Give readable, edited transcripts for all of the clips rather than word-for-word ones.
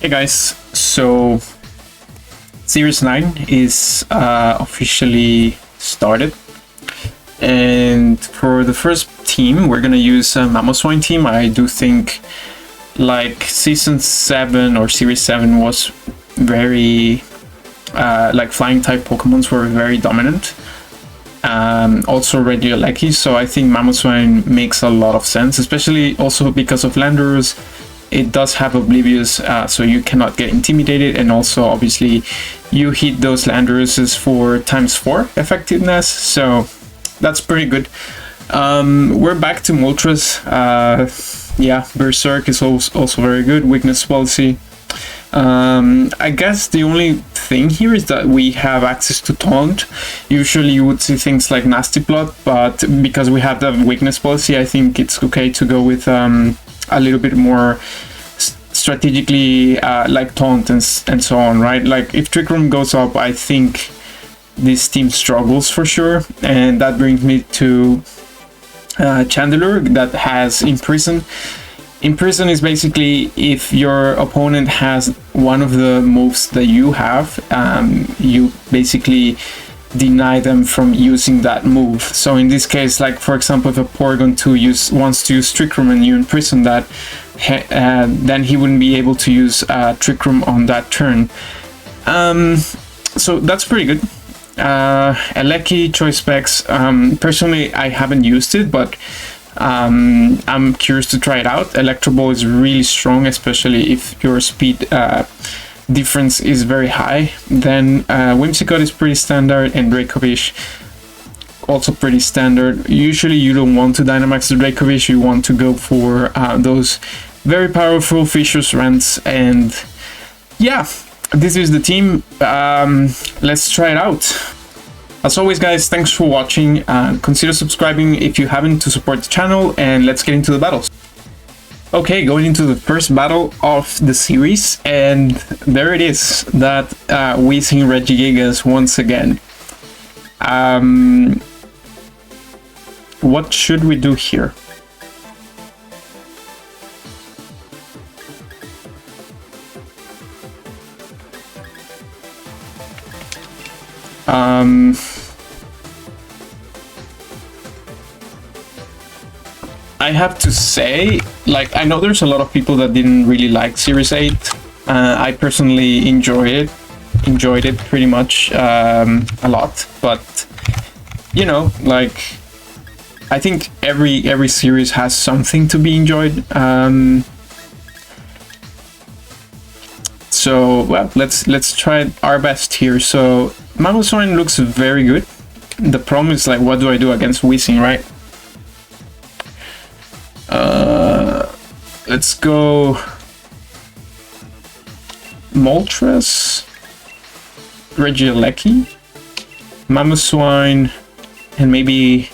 Hey guys, so Series 9 is officially started, and for the first team we're gonna use a Mamoswine team. I do think like Season 7 or Series 7 was very like flying type Pokemons were very dominant. Also Regieleki, so I think Mamoswine makes a lot of sense, especially also because of Landorus. It does have Oblivious, so you cannot get intimidated, and also obviously you hit those Landoruses for ×4 effectiveness, so that's pretty good. We're back to Moltres. Yeah, Berserk is also very good. Weakness Policy. I guess the only thing here is that we have access to Taunt. Usually you would see things like Nasty Plot, but because we have the Weakness Policy, I think it's okay to go with a little bit more strategically like Taunt and so on, right? Like if Trick Room goes up, I think this team struggles for sure, and that brings me to Chandelure that has Imprison. Imprison is basically if your opponent has one of the moves that you have, you basically deny them from using that move. So in this case, like for example, if a Porygon 2 wants to use Trick Room and you imprison that, then he wouldn't be able to use Trick Room on that turn. So that's pretty good. Eleki, Choice Specs, personally I haven't used it, but I'm curious to try it out. Electro Ball is really strong, especially if your speed difference is very high. Then Whimsicott is pretty standard, and Dracovish also pretty standard. Usually you don't want to Dynamax the Dracovish, you want to go for those very powerful Fissure Rants, and yeah, this is the team. Let's try it out. As always guys, thanks for watching. Consider subscribing if you haven't to support the channel, and let's get into the battles. Okay, going into the first battle of the series, and there it is, that Weezing Regigigas once again. What should we do here? I have to say, like, I know there's a lot of people that didn't really like Series 8. I personally enjoyed it pretty much a lot, but you know, like, I think every series has something to be enjoyed. So well, let's try our best here. So Mamoswine looks very good. The problem is, like, what do I do against Weezing, right? Let's go Moltres, Regieleki, Mamoswine, and maybe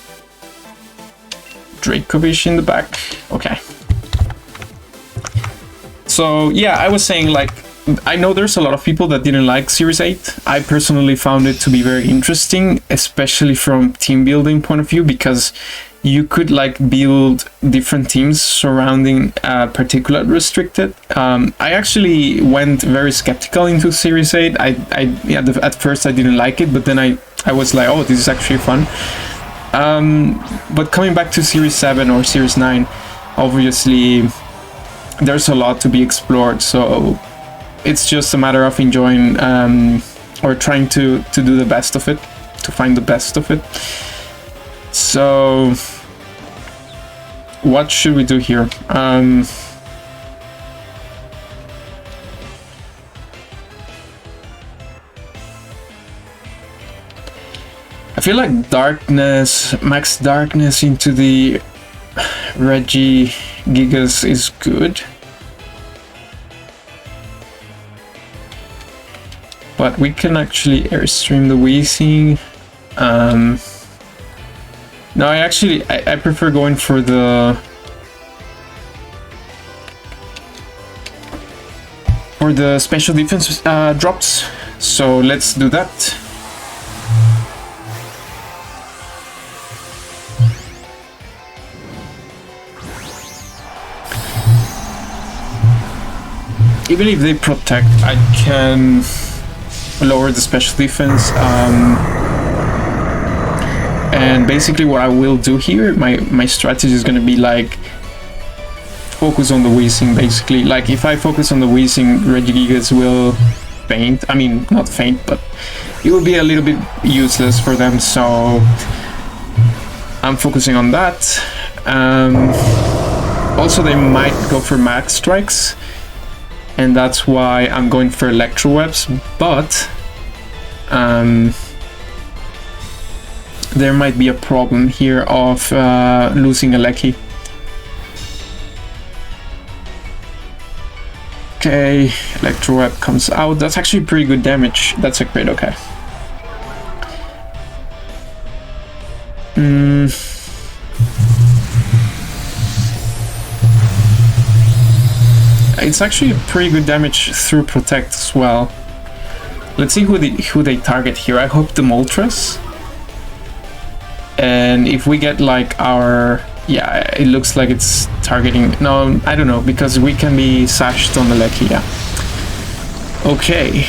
Dracovish in the back. Okay. So yeah, I was saying, like, I know there's a lot of people that didn't like Series 8. I personally found it to be very interesting, especially from team building point of view, because you could like build different teams surrounding a particular restricted. I actually went very skeptical into Series 8. Yeah, at first I didn't like it, but then I was like, oh, this is actually fun. But coming back to Series 7 or Series 9, obviously there's a lot to be explored, so it's just a matter of enjoying or trying to do the best of it, to find the best of it. So what should we do here? I feel like Darkness, Max Darkness into the Regigigas is good, but we can actually airstream the Weezing. No, I prefer going for the special defense drops. So let's do that. even if they protect, I can lower the special defense. And basically what I will do here, my strategy is going to be like focus on the Weezing, basically. Like if I focus on the Weezing, Regigigas will faint. I mean, not faint, but it will be a little bit useless for them, so I'm focusing on that. Also, they might go for max strikes, and that's why I'm going for electro webs, but there might be a problem here of losing a Lecky. Okay, electro web comes out. That's actually pretty good damage. That's a crit, okay. It's actually a pretty good damage through protect as well. Let's see who they target here. I hope the Moltres. And if we get like our... Yeah, it looks like it's targeting... No, I don't know, because we can be sashed on the Lecky, yeah. Okay.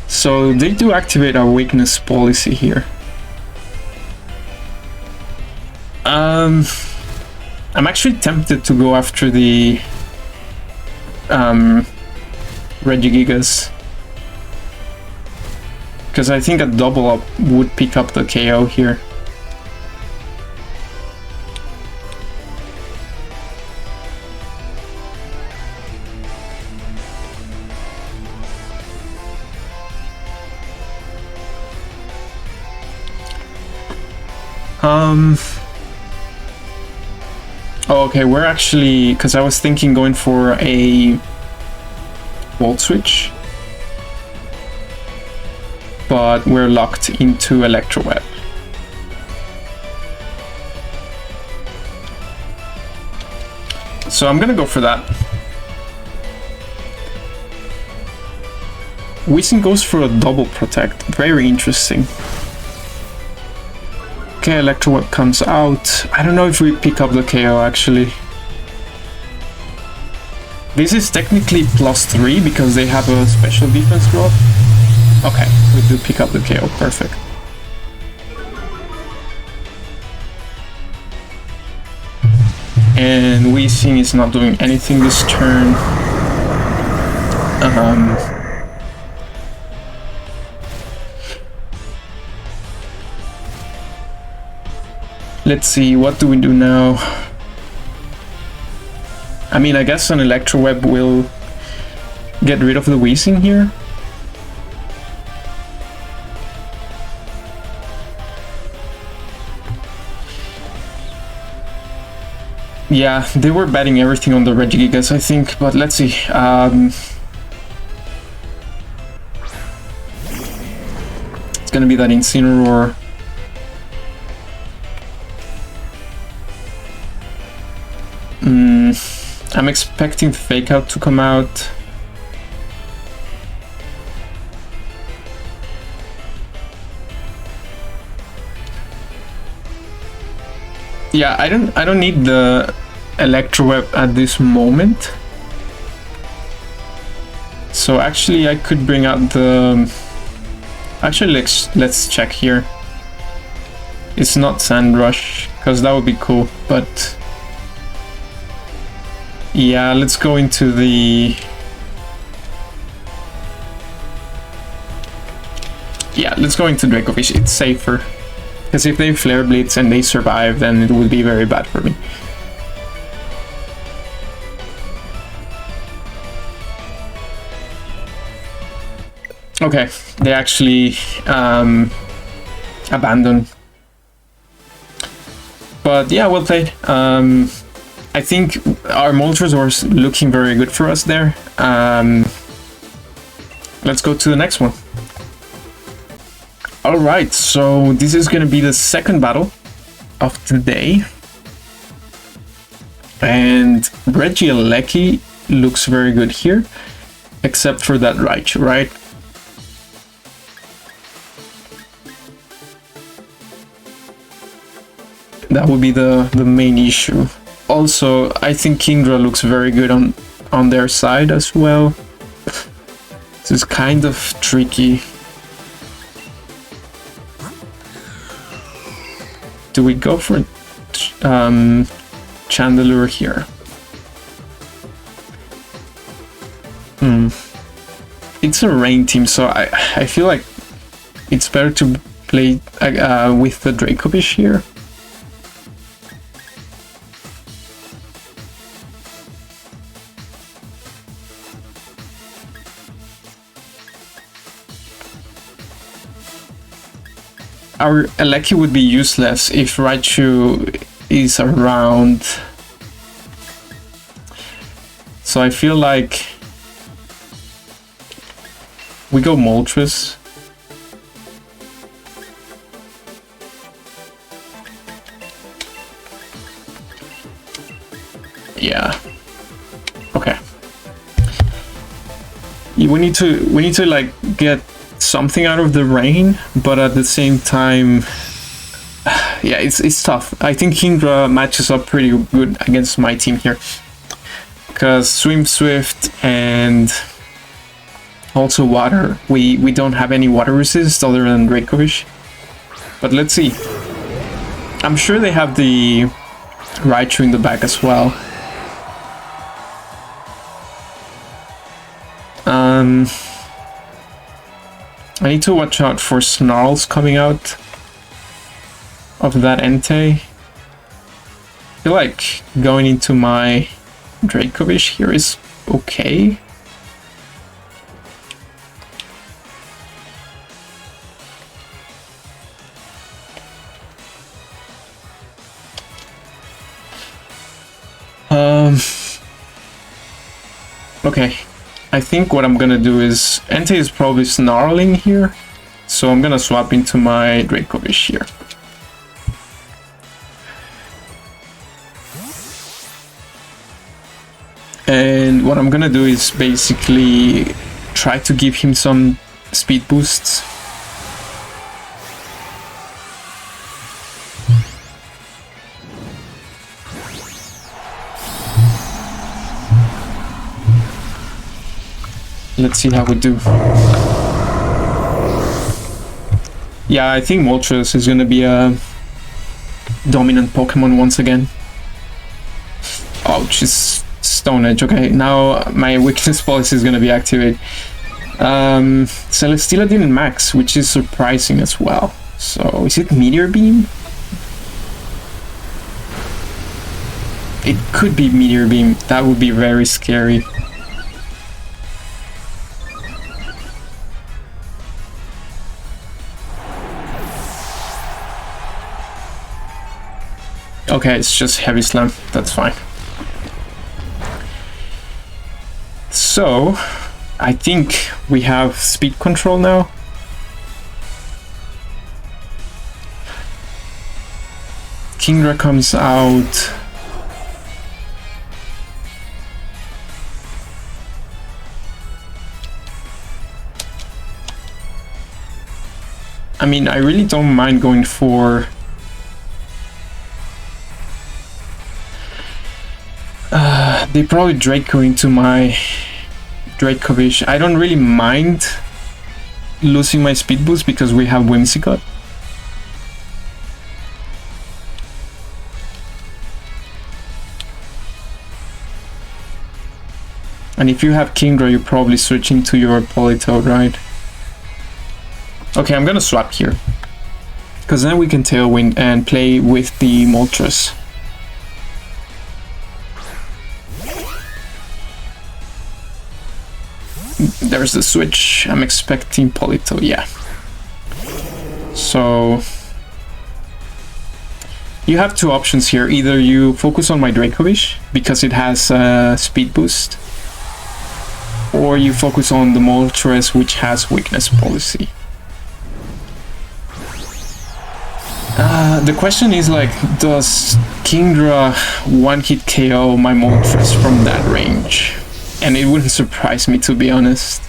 So they do activate our weakness policy here. I'm actually tempted to go after the Regigigas, because I think a double up would pick up the KO here. Oh, okay, we're actually, because I was thinking going for a Volt Switch, but we're locked into Electro Web. So I'm gonna go for that. Weezing goes for a double protect. Very interesting. Okay, Electro Web comes out. I don't know if we pick up the KO actually. This is technically +3 because they have a special defense drop. Okay, we do pick up the KO, perfect. And Weezing is not doing anything this turn. Let's see, what do we do now? I mean, I guess an Electro Web will get rid of the Weezing here. Yeah, they were betting everything on the Regigigas, I think, but let's see. It's gonna be that Incineroar. I'm expecting Fake Out to come out. Yeah, I don't need the Electro Web at this moment. So actually I could bring out the... Actually, let's check here. It's not Sand Rush, because that would be cool, but... Yeah, let's go into the... Yeah, let's go into Dracovish, it's safer. Because if they Flare Blitz and they survive, then it would be very bad for me. Okay, they actually abandon. But yeah, well played. I think our Moltres were looking very good for us there. Let's go to the next one. Alright, so this is going to be the second battle of today. And Regieleki looks very good here, except for that Raichu, right? That would be the main issue. Also, I think Kingdra looks very good on their side as well. This is kind of tricky. Do we go for Chandelure here? It's a rain team, so I feel like it's better to play with the Dracovish here. Our Eleki would be useless if Raichu is around. So I feel like we go Moltres. Yeah. Okay. We need to like get something out of the rain, but at the same time, yeah, it's tough. I think Kingdra matches up pretty good against my team here, because Swim Swift and also water. We don't have any water resist other than Dracovish. But let's see. I'm sure they have the Raichu in the back as well. I need to watch out for Snarls coming out of that Entei. I feel like going into my Dracovish here is okay. Okay. I think what I'm gonna do is, Entei is probably snarling here, so I'm gonna swap into my Dracovish here. And what I'm gonna do is basically try to give him some speed boosts. Let's see how we do. Yeah, I think Moltres is gonna be a dominant Pokemon once again. Ouch, it's Stone Edge. Okay, now my weakness policy is gonna be activated. Celesteela didn't max, which is surprising as well. So, is it Meteor Beam? It could be Meteor Beam. That would be very scary. Okay, it's just Heavy Slam, that's fine. So, I think we have speed control now. Kingdra comes out. I mean, I really don't mind going for they probably Draco into my Dracovish. I don't really mind losing my speed boost because we have Whimsicott. And if you have Kingdra, you're probably switching to your Politoed, right? Okay, I'm gonna swap here, because then we can Tailwind and play with the Moltres. There's the switch. I'm expecting Politoed, yeah. So you have two options here. Either you focus on my Dracovish because it has a speed boost, or you focus on the Moltres, which has weakness policy. The question is, like, does Kingdra one-hit KO my Moltres from that range? And it wouldn't surprise me, to be honest.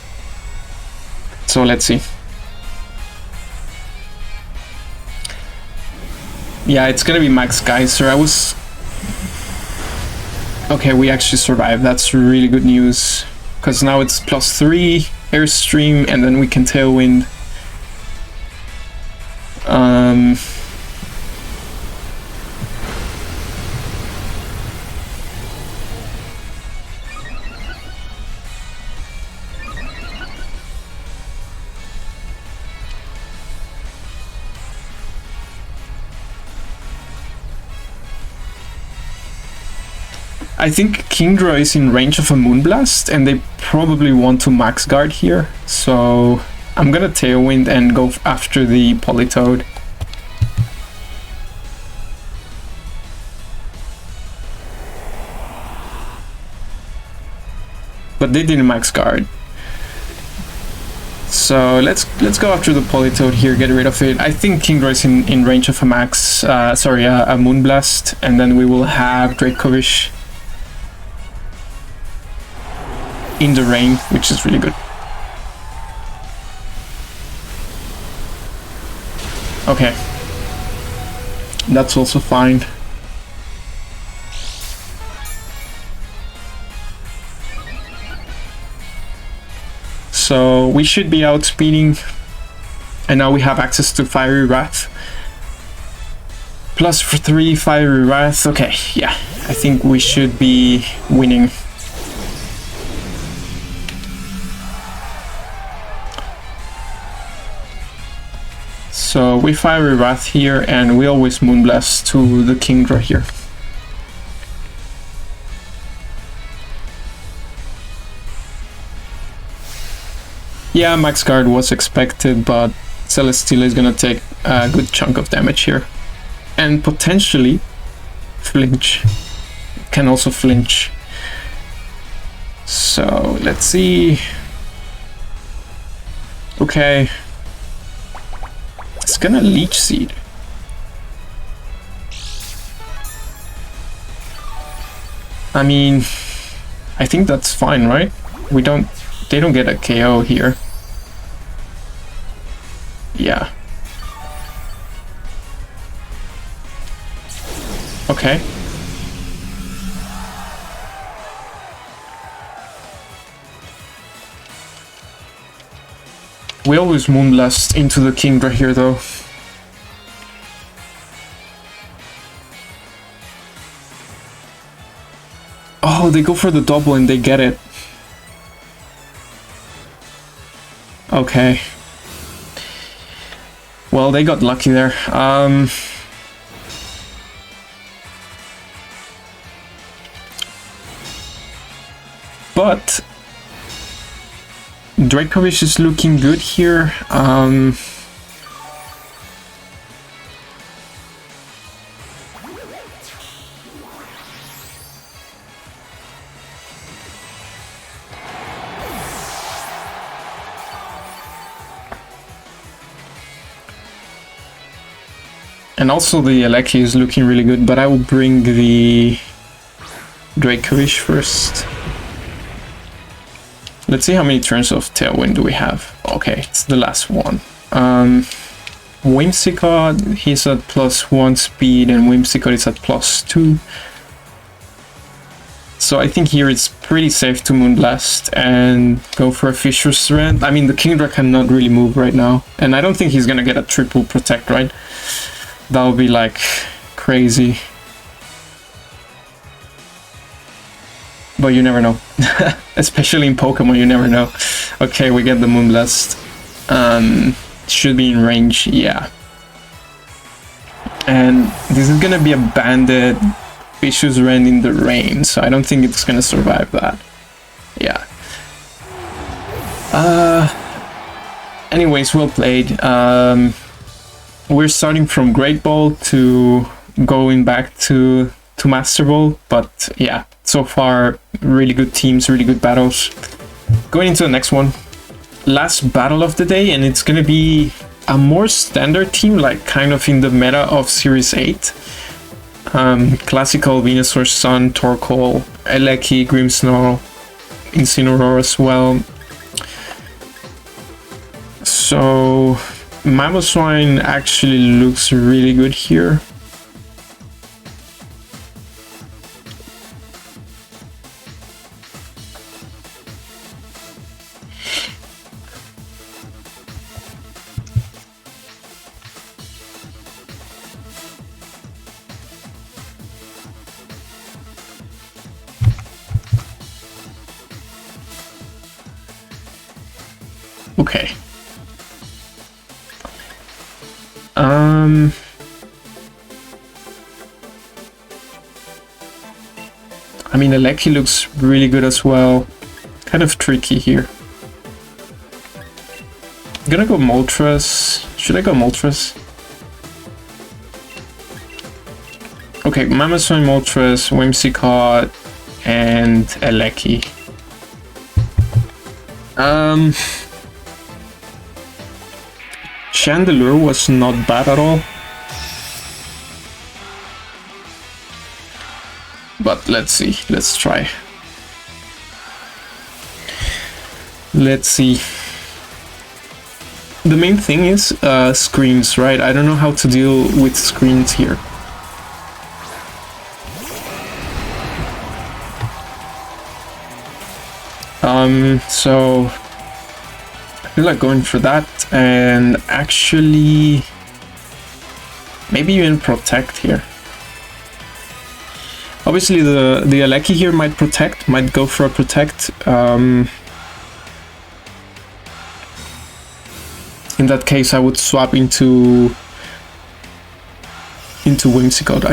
So let's see. Yeah, it's gonna be Max Geyser. I was... Okay, we actually survived. That's really good news. Because now it's +3 Airstream, and then we can Tailwind. I think Kingdra is in range of a Moonblast, and they probably want to max guard here, so I'm gonna Tailwind and go after the Politoed. But they didn't max guard. So let's go after the Politoed here, get rid of it. I think Kingdra is in range of a max, a Moonblast, and then we will have Dracovish in the rain, which is really good. Okay, that's also fine. So we should be outspeeding, and now we have access to Fiery Wrath. +3 Fiery Wrath. Okay, yeah, I think we should be winning. So we Fiery Wrath here, and we always Moonblast to the Kingdra here. Yeah, max guard was expected, but Celesteela is gonna take a good chunk of damage here. And potentially flinch. Can also flinch. So let's see. Okay. It's gonna Leech Seed. I mean, I think that's fine, right? They don't get a KO here. Yeah. Okay. We always Moonblast into the Kingdra here, though. Oh, they go for the double and they get it. Okay. Well, they got lucky there. But Dracovish is looking good here. And also the Aleki is looking really good, but I will bring the Dracovish first. Let's see how many turns of Tailwind do we have. Okay, it's the last one. Whimsicott, he's at +1 speed, and Whimsicott is at +2. So I think here it's pretty safe to Moonblast and go for a Fisher's Rend. I mean, the Kingdra cannot really move right now, and I don't think he's gonna get a triple protect, right? That would be like crazy. But you never know. Especially in Pokemon, you never know. Okay, we get the Moonblast. Should be in range, yeah. And this is gonna be a banded Fisher's Rend in the rain, so I don't think it's gonna survive that. Yeah. Anyways, well played. We're starting from Great Ball to going back to Master Ball, but yeah, so far really good teams, really good battles. Going into the next one, last battle of the day, and it's gonna be a more standard team, like kind of in the meta of Series 8. Classical Venusaur, Sun, Torkoal, Aleki, Grimmsnarl, Incineroar as well. So Mamoswine actually looks really good here. Okay. I mean, Aleki looks really good as well. Kind of tricky here. I'm gonna go Moltres. Should I go Moltres? Okay, Mamoswine, Moltres, Whimsicott, and Aleki. Chandelure was not bad at all. But let's see, let's try. Let's see. The main thing is screens, right? I don't know how to deal with screens here. So I feel like going for that and actually maybe even protect here. Obviously the Aleki here might protect, might go for a protect. In that case I would swap into Whimsicott,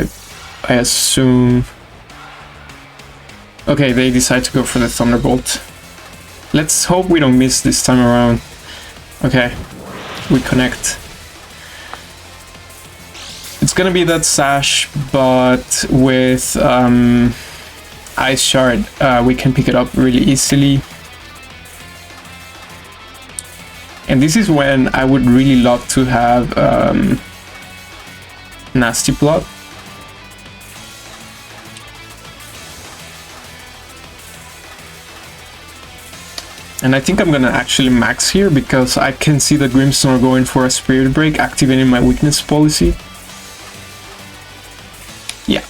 I assume. Okay, they decide to go for the Thunderbolt. Let's hope we don't miss this time around. Okay, we connect. It's gonna be that Sash, but with Ice Shard, we can pick it up really easily. And this is when I would really love to have Nasty Plot. And I think I'm gonna actually max here because I can see the Grimmsnarl going for a Spirit Break, activating my weakness policy. Yeah.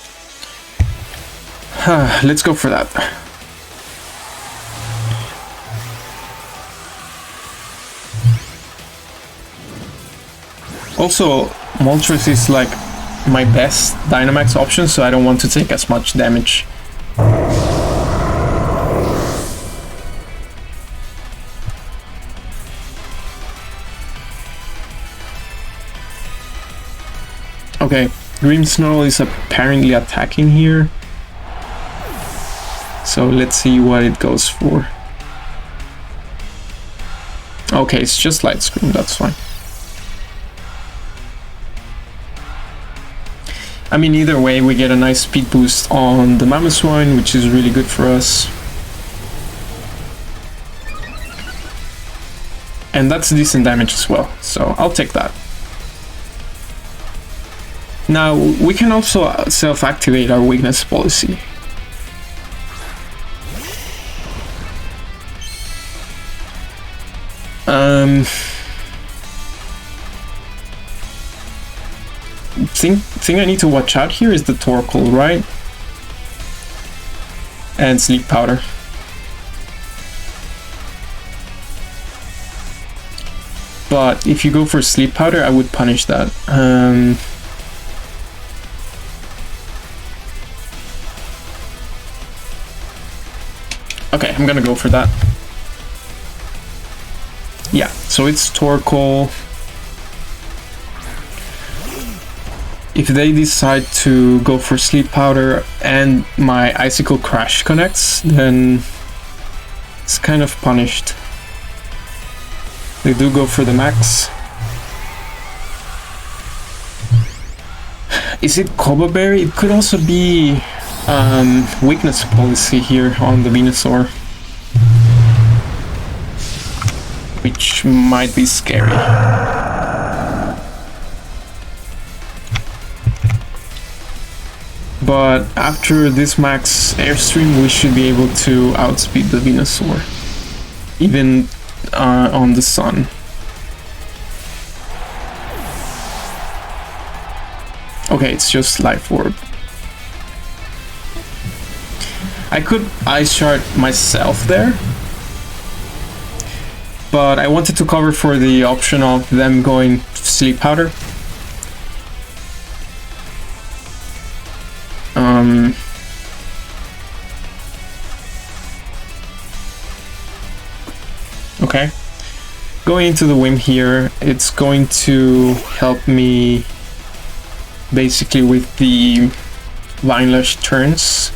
Let's go for that. Also, Moltres is like my best Dynamax option, so I don't want to take as much damage. Okay, Grimmsnarl is apparently attacking here. So let's see what it goes for. Okay, it's just Light Screen, that's fine. I mean, either way, we get a nice speed boost on the Mamoswine, which is really good for us. And that's decent damage as well, so I'll take that. Now, we can also self-activate our weakness policy. Thing I need to watch out here is the Torkoal, right? And Sleep Powder. But if you go for Sleep Powder, I would punish that. Okay, I'm gonna go for that. Yeah, so it's Torkoal. If they decide to go for Sleep Powder and my Icicle Crash connects, then it's kind of punished. They do go for the max. Is it Coba Berry? It could also be weakness policy here on the Venusaur, which might be scary. But after this max Airstream, we should be able to outspeed the Venusaur, even on the Sun. Okay, it's just Life Orb. I could Ice Shard myself there, but I wanted to cover for the option of them going Sleep Powder. Okay, going into the whim here, it's going to help me basically with the Vinelash turns,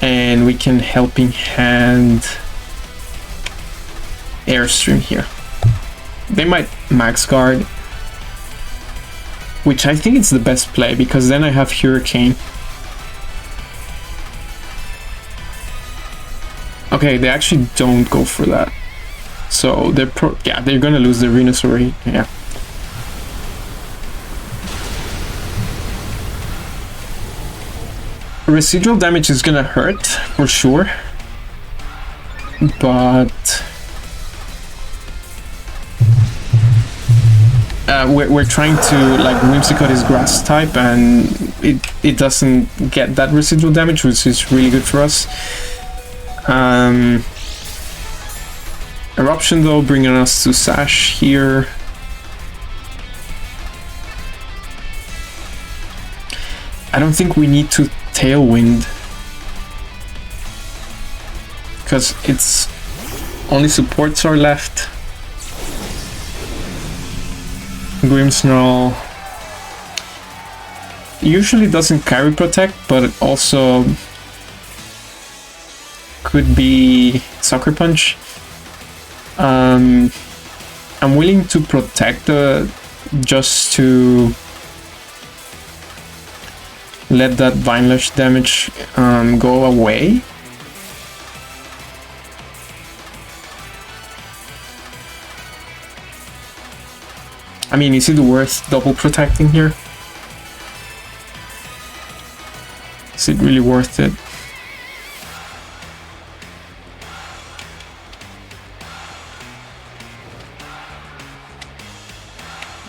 and we can helping hand Airstream here. They might max guard, which I think it's the best play, because then I have Hurricane. Okay, they actually don't go for that. So they're they're gonna lose the Venusaur. Yeah. Residual damage is gonna hurt for sure, but we're trying to like Whimsicott is grass type, and it doesn't get that residual damage, which is really good for us. Eruption though, bringing us to Sash here. I don't think we need to Tailwind, because it's only supports are left. Grimmsnarl usually doesn't carry protect, but it also could be Sucker Punch. I'm willing to protect just to let that Vinelash damage go away. I mean, is it worth double protecting here? Is it really worth it?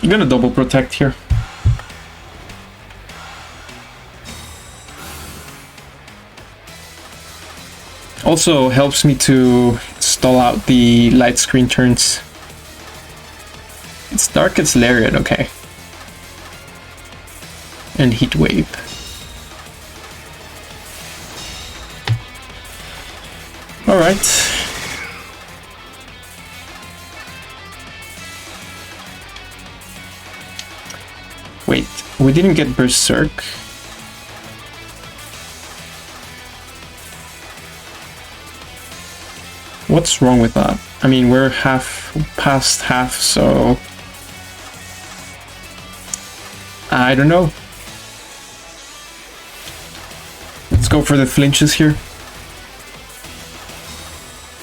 I'm gonna double protect here. Also helps me to stall out the light screen turns. It's Darkest Lariat, okay. And Heat Wave. Alright. Wait, we didn't get Berserk. What's wrong with that? I mean, we're past half, so I don't know. Let's go for the flinches here.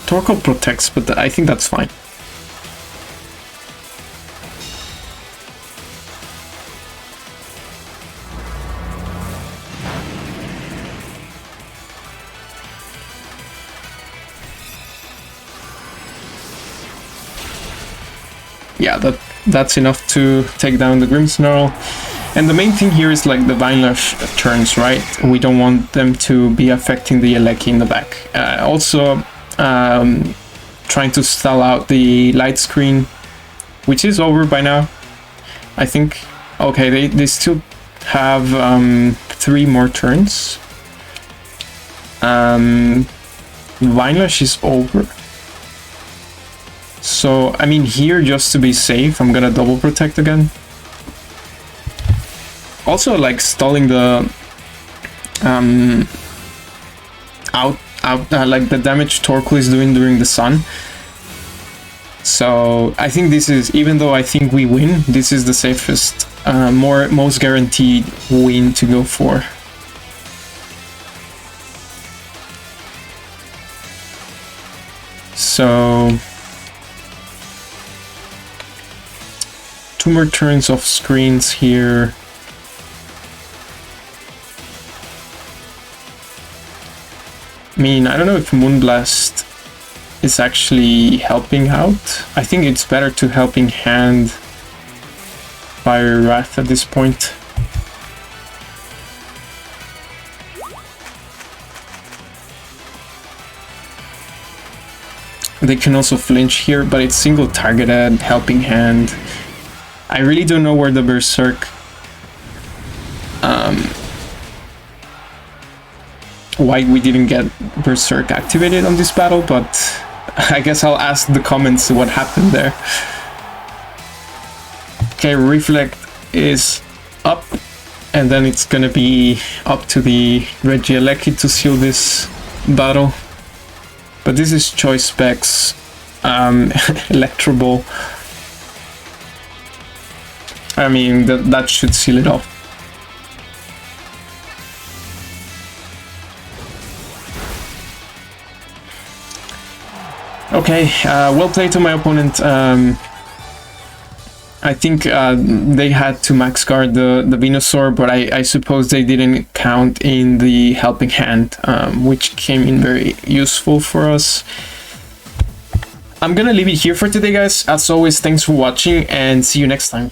Torkoal protects, but I think that's fine. Yeah, that's enough to take down the Grimmsnarl. And the main thing here is like the Vinelash turns, right? We don't want them to be affecting the Eleki in the back. Also, trying to stall out the light screen, which is over by now, I think. Okay, they still have 3 more turns. Vinelash is over. So, I mean, here, just to be safe, I'm gonna double protect again. Also, like, stalling the like the damage Torkoal is doing during the sun. So I think this is, even though I think we win, this is the safest, most guaranteed win to go for. So 2 more turns of screens here. I mean, I don't know if Moonblast is actually helping out. I think it's better to helping hand Fire Wrath at this point. They can also flinch here, but it's single targeted, helping hand. I really don't know where the Berserk why we didn't get Berserk activated on this battle, but I guess I'll ask the comments what happened there. Okay, Reflect is up, and then it's gonna be up to the Regieleki to seal this battle. But this is choice specs, Electro Ball. I mean, that should seal it off. Okay, well played to my opponent. I think they had to max guard the Venusaur, but I suppose they didn't count in the helping hand, which came in very useful for us. I'm gonna leave it here for today, guys. As always, thanks for watching and see you next time.